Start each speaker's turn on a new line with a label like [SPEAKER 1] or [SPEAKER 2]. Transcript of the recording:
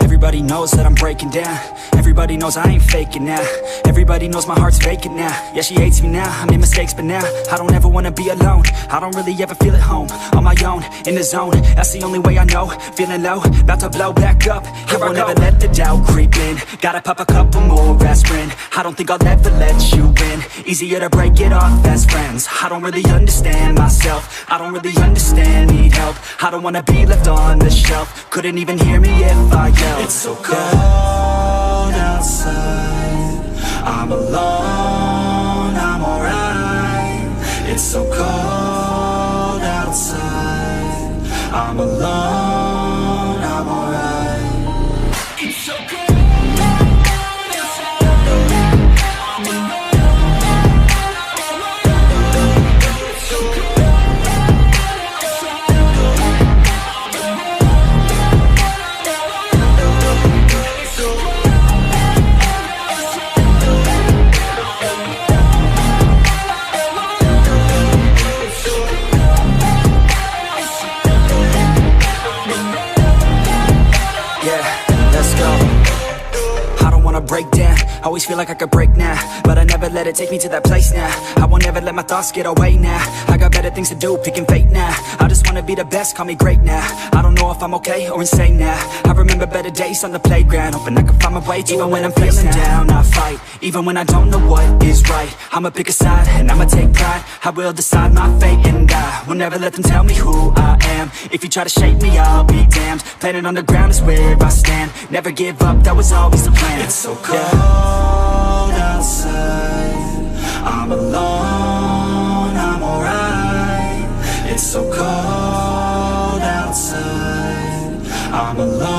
[SPEAKER 1] Everybody knows that I'm breaking down. Everybody knows I ain't faking now. Everybody knows my heart's vacant now. Yeah, she hates me now, I made mistakes but now I don't ever wanna be alone. I don't really ever feel at home. On my own, in the zone, that's the only way I know. Feeling low, about to blow back up. Here I won't ever let the doubt creep in. Gotta pop a couple more aspirin. I don't think I'll ever let you in. Easier to break it off as friends. I don't really understand myself. I don't really understand, need help. I don't wanna be left on the shelf. Couldn't even hear me if I yelled. It's so cold outside, I'm alone, I'm alright. It's so cold outside, I'm alone, I'm alright. It's so cold. Break down, always feel like I could break now, but I never let it take me to that place now. I won't ever let my thoughts get away now. I got better things to do, picking fate now. I just wanna be the best, call me great now. I don't know if I'm okay or insane now. I remember better days on the playground, hoping I can find my way to even when I'm feeling down, I fight. Even when I don't know what is right, I'ma pick a side and I'ma take pride. I will decide my fate and I will never let them tell me who I am. If you try to shape me, I'll be damned. Planet on the ground is where I stand. Never give up, that was always the plan. It's so cold outside, I'm alone, I'm alright. It's so cold outside, I'm alone.